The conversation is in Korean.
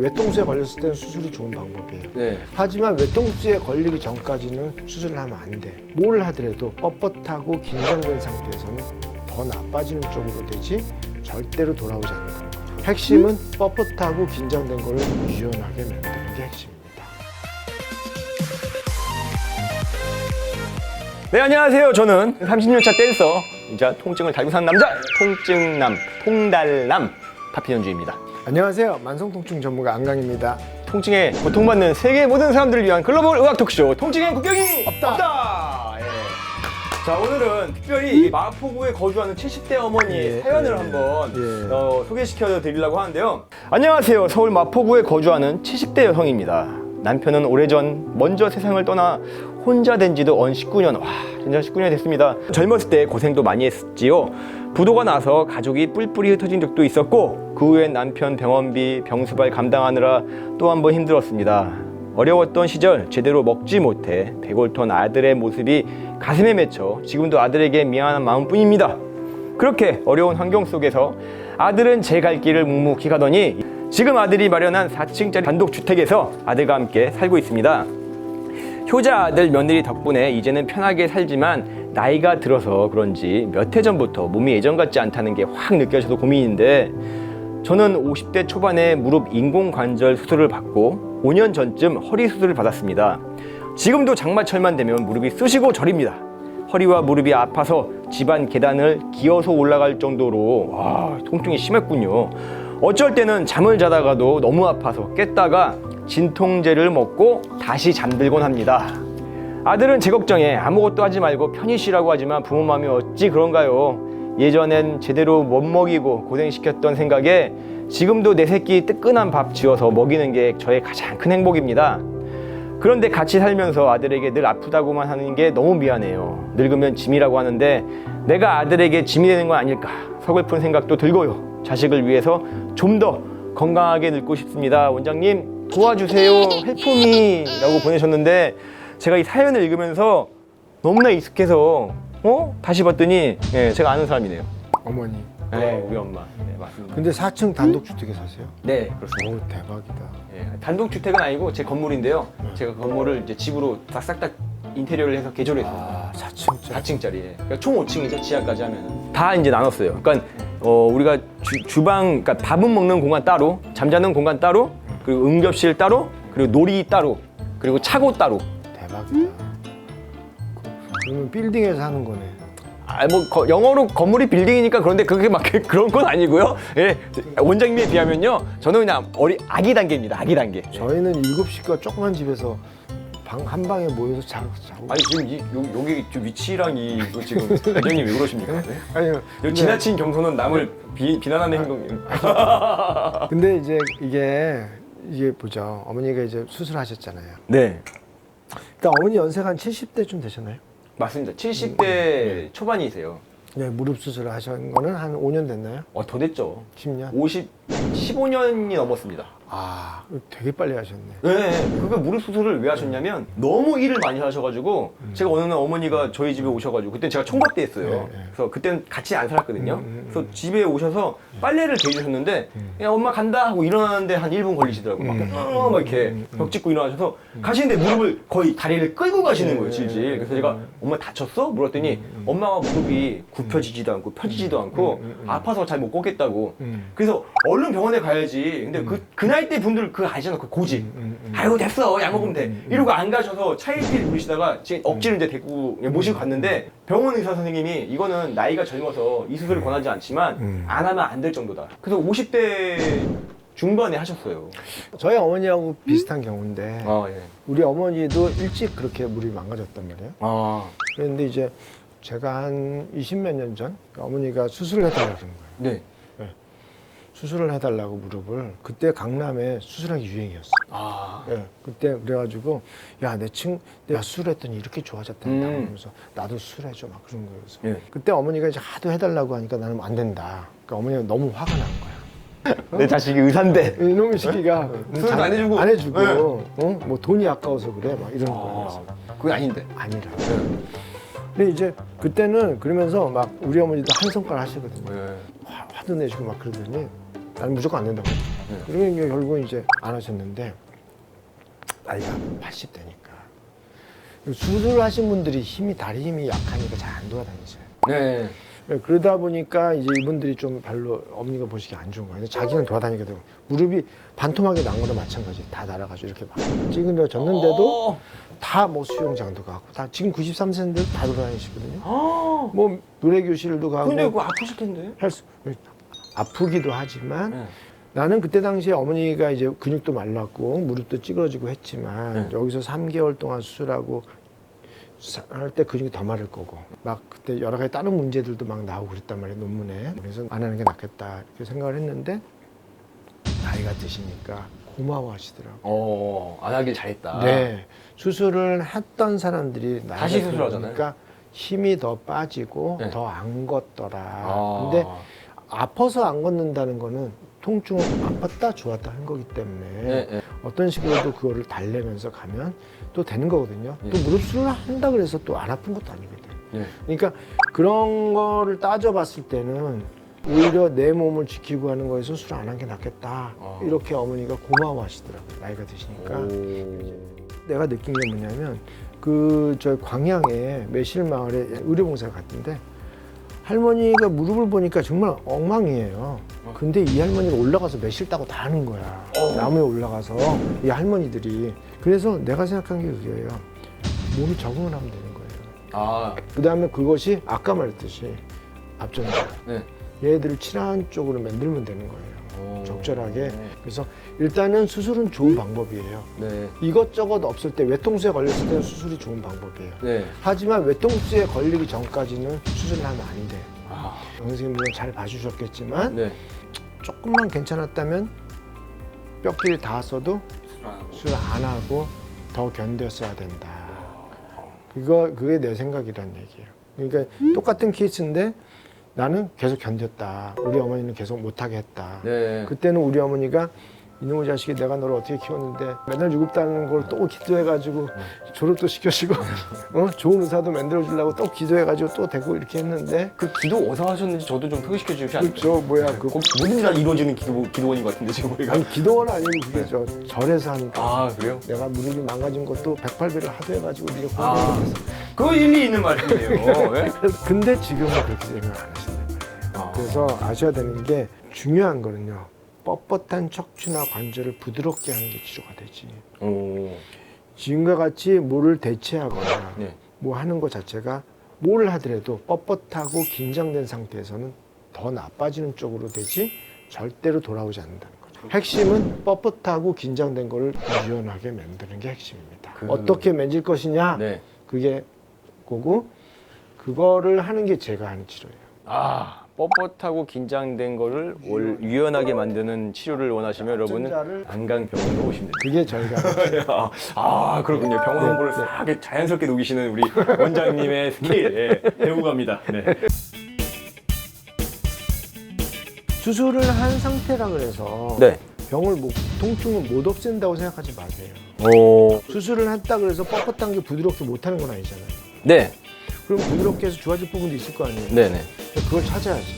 외통수에 걸렸을 때는 수술이 좋은 방법이에요. 네. 하지만 외통수에 걸리기 전까지는 수술을 하면 안 돼. 뭘 하더라도 뻣뻣하고 긴장된 상태에서는 더 나빠지는 쪽으로 되지 절대로 돌아오지 않는 거예요. 핵심은 뻣뻣하고 긴장된 거를 유연하게 만드는 게 핵심입니다. 네, 안녕하세요. 저는 30년차 댄서, 이자 통증을 달고 사는 남자, 통증남, 통달남, 파피현주입니다. 안녕하세요. 만성통증 전문가 안강입니다. 통증에 고통받는 세계 모든 사람들을 위한 글로벌 의학 토크쇼, 통증엔 국경이 없다. 예. 자, 오늘은 특별히 마포구에 거주하는 70대 어머니의 사연을 한번 소개시켜 드리려고 하는데요. 안녕하세요. 서울 마포구에 거주하는 70대 여성입니다. 남편은 오래전 먼저 세상을 떠나 혼자 된 지도 언 19년, 진짜 19년이 됐습니다. 젊었을 때 고생도 많이 했지요. 부도가 나서 가족이 뿔뿔이 흩어진 적도 있었고, 그 후엔 남편 병원비, 병수발 감당하느라 또 한 번 힘들었습니다. 어려웠던 시절 제대로 먹지 못해 배골턴 아들의 모습이 가슴에 맺혀 지금도 아들에게 미안한 마음뿐입니다. 그렇게 어려운 환경 속에서 아들은 제 갈 길을 묵묵히 가더니 지금 아들이 마련한 4층짜리 단독주택에서 아들과 함께 살고 있습니다. 효자 아들 며느리 덕분에 이제는 편하게 살지만 나이가 들어서 그런지 몇 해 전부터 몸이 예전 같지 않다는 게 확 느껴져서 고민인데, 저는 50대 초반에 무릎 인공관절 수술을 받고 5년 전쯤 허리 수술을 받았습니다. 지금도 장마철만 되면 무릎이 쑤시고 저립니다. 허리와 무릎이 아파서 집안 계단을 기어서 올라갈 정도로 통증이 심했군요. 어쩔 때는 잠을 자다가도 너무 아파서 깼다가 진통제를 먹고 다시 잠들곤 합니다. 아들은 제 걱정에 아무것도 하지 말고 편히 쉬라고 하지만 부모 마음이 어찌 그런가요? 예전엔 제대로 못 먹이고 고생시켰던 생각에 지금도 내 새끼 뜨끈한 밥 지어서 먹이는 게 저의 가장 큰 행복입니다. 그런데 같이 살면서 아들에게 늘 아프다고만 하는 게 너무 미안해요. 늙으면 짐이라고 하는데 내가 아들에게 짐이 되는 건 아닐까 서글픈 생각도 들고요. 자식을 위해서 좀 더 건강하게 늙고 싶습니다. 원장님 도와주세요, 헬프미라고 보내셨는데, 제가 이 사연을 읽으면서 너무나 익숙해서 다시 봤더니 제가 아는 사람이네요. 어머니. 네, 우리 엄마. 네, 맞습니다. 근데 4층 단독주택에 사세요? 네, 그렇습니다. 오, 대박이다. 단독주택은 아니고 제 건물인데요. 제가 건물을 이제 집으로 싹 다 인테리어를 해서 개조를 했어요. 4층짜리. 4층짜리. 그러니까 총 5층이죠, 지하까지 하면. 다 이제 나눴어요. 그러니까 우리가 주방, 그러니까 밥은 먹는 공간 따로, 잠자는 공간 따로, 그리고 응접실 따로, 그리고 놀이 따로, 그리고 차고 따로. 대박이다. 그러면 빌딩에서 하는 거네. 영어로 건물이 빌딩이니까 그런데 그게 막 그런 건 아니고요. 예, 원장님에 비하면요, 저는 그냥 아기 단계입니다. 아기 단계. 저희는 7식구가 조그만 집에서 방 한 방에 모여서 자고. 아니 지금 여기 좀 위치랑 이거 지금 원장님 왜 그러십니까? 네? 아니요. 지나친 겸손은 남을 비난하는 행동이에요. 근데 이제 이게 보죠. 어머니가 이제 수술하셨잖아요. 네, 그러니까 어머니 연세가 한 70대쯤 되셨나요? 맞습니다. 70대 초반이세요. 네, 무릎 수술을 하신 거는 한 5년 됐나요? 더 됐죠. 10년? 15년이 넘었습니다. 되게 빨리 하셨네. 네, 그러니까 무릎 수술을 왜 하셨냐면 너무 일을 많이 하셔가지고 제가 어느 날 어머니가 저희 집에 오셔가지고, 그때 제가 총각대 했어요. 그래서 그때는 같이 안 살았거든요. 그래서 집에 오셔서 빨래를 개주셨는데 야, 엄마 간다 하고 일어나는데 한 1분 걸리시더라고요. 막 이렇게 벽 짚고 일어나셔서 가시는데 무릎을 거의 다리를 끌고 가시는 거예요, 질질. 그래서 제가 엄마 다쳤어? 물었더니 엄마가 무릎이 굽혀지지도 않고 펴지지도 않고 아파서 잘 못 걷겠다고. 그래서 얼른 병원에 가야지. 근데 그 나이 때 분들 그거 아시잖아, 그 고집. 아이고 됐어, 약 먹으면 돼. 이러고 안 가셔서 차일피일 부르시다가 지금 억지로 이제 데리고 모시고 갔는데, 병원 의사 선생님이 이거는 나이가 젊어서 이 수술을 권하지 않지만 안 하면 안 될 정도다. 그래서 50대 중반에 하셨어요. 저희 어머니하고 비슷한 경우인데 예. 우리 어머니도 일찍 그렇게 무릎이 망가졌단 말이에요. 그런데 이제 제가 한 20몇 년 전 어머니가 수술을 해달라고 그런 거예요. 네. 수술을 해달라고 무릎을. 그때 강남에 수술하기 유행이었어. 그때 그래가지고 내가 수술했더니 이렇게 좋아졌단다. 그러면서 나도 수술해줘 막 그런 거였어. 그때 어머니가 이제 하도 해달라고 하니까 나는 안 된다. 그러니까 어머니가 너무 화가 난 거야. 내 자식이 의사인데 이놈의 시기가 수술도 안 해주고. 안 해주고 뭐 돈이 아까워서 그래 막 이러는 거야. 그게 아닌데. 아니라. 근데 이제 그때는 그러면서 막 우리 어머니도 한 손가락 하시거든요. 화도 내시고 막 그러더니 나는 무조건 안 된다고. 그러면 이제 결국 이제 안 하셨는데 나이가 80대니까 수술하신 분들이 다리 힘이 약하니까 잘 안 돌아다니세요. 네. 그러다 보니까 이제 이분들이 좀 별로 어머니가 보시기 안 좋은 거예요. 자기는 돌아다니게 되고 무릎이 반토막이 난 거나 마찬가지. 다 날아가지고 이렇게 막 찌그러졌는데도 다 뭐 수영장도 가고 다 지금 93세인데 다 돌아다니시거든요. 뭐 노래 교실도 가고. 근데 그거 아프실 텐데. 아프기도 하지만 네. 나는 그때 당시에 어머니가 이제 근육도 말랐고 무릎도 찌그러지고 했지만 여기서 3개월 동안 수술하고 할 때 근육이 더 마를 거고 막 그때 여러 가지 다른 문제들도 막 나오고 그랬단 말이에요 논문에. 그래서 안 하는 게 낫겠다 이렇게 생각을 했는데 나이가 드시니까 고마워하시더라고요. 안 하길 잘했다. 네, 수술을 했던 사람들이 다시 수술하잖아요. 그러니까 힘이 더 빠지고 네. 더 안 걷더라. 근데 아파서 안 걷는다는 거는 통증은 아팠다 좋았다 한 거기 때문에 네. 어떤 식으로도 그거를 달래면서 가면 또 되는 거거든요. 또 무릎 수술을 한다 그래서 또 안 아픈 것도 아니거든. 네. 그러니까 그런 거를 따져봤을 때는 오히려 내 몸을 지키고 하는 거에서 수술 안 한 게 낫겠다. 이렇게 어머니가 고마워하시더라고요. 나이가 드시니까. 내가 느낀 게 뭐냐면 저 광양에 매실마을에 의료봉사를 갔는데 할머니가 무릎을 보니까 정말 엉망이에요. 근데 이 할머니가 올라가서 매실 따고 다 하는 거야. 나무에 올라가서 이 할머니들이. 그래서 내가 생각한 게 그거예요. 몸이 적응을 하면 되는 거예요. 그 다음에 그것이 아까 말했듯이 앞전자. 네. 얘들을 친한 쪽으로 만들면 되는 거예요. 적절하게. 그래서 일단은 수술은 좋은 방법이에요. 네. 이것저것 없을 때 외통수에 걸렸을 때는 수술이 좋은 방법이에요. 네. 하지만 외통수에 걸리기 전까지는 수술을 하면 안 돼. 선생님들은 잘 봐주셨겠지만 네. 조금만 괜찮았다면 뼈끼리 닿았어도 수술 안 하고 더 견뎠어야 된다. 그게 내 생각이란 얘기예요. 그러니까 똑같은 케이스인데 나는 계속 견뎠다. 우리 어머니는 계속 못하게 했다. 네. 그때는 우리 어머니가 이놈의 자식이 내가 너를 어떻게 키웠는데 맨날 유급다는 걸 또 기도해가지고 졸업도 시켜주고 좋은 의사도 만들어주려고 또 기도해가지고 또 되고 이렇게 했는데 그 기도 어디서 하셨는지 저도 좀 소개시켜 주시면 안 돼요? 모든 게 다 이루어지는 기도원인 것 같은데 지금 우리가. 아니 기도원 아니고 그게 절에서 하니까. 그래요? 내가 무릎이 망가진 것도 108배를 하도 해가지고 네가 공부해서. 그거 일리 있는 말씀이에요. 네? 근데 지금은 그렇게 생각 안 하신단 말이에요. 그래서 아셔야 되는 게 중요한 거는요. 뻣뻣한 척추나 관절을 부드럽게 하는 게 치료가 되지. 지금과 같이 뭐를 대체하거나 네. 뭐 하는 것 자체가 뭘 하더라도 뻣뻣하고 긴장된 상태에서는 더 나빠지는 쪽으로 되지 절대로 돌아오지 않는다는 거죠. 핵심은 뻣뻣하고 긴장된 거를 유연하게 만드는 게 핵심입니다. 어떻게 만질 것이냐 네. 그게 거고 그거를 하는 게 제가 하는 치료예요. 뻣뻣하고 긴장된 거를 유연하게 만드는 치료를 원하시면 여러분은 앞전자를- 안강병원으로 오시면 됩니다. 그게 저희가 그렇군요. 병원 홍보를 싹 자연스럽게 녹이시는 우리 원장님의 스킬 배우고 갑니다. 네. 수술을 한 상태라 그래서 네. 통증을 못 없앤다고 생각하지 마세요. 수술을 했다 그래서 뻣뻣한 게 부드럽게 못하는 건 아니잖아요. 네. 그럼 부드럽게 해서 좋아질 부분도 있을 거 아니에요. 네네. 그걸 찾아야지.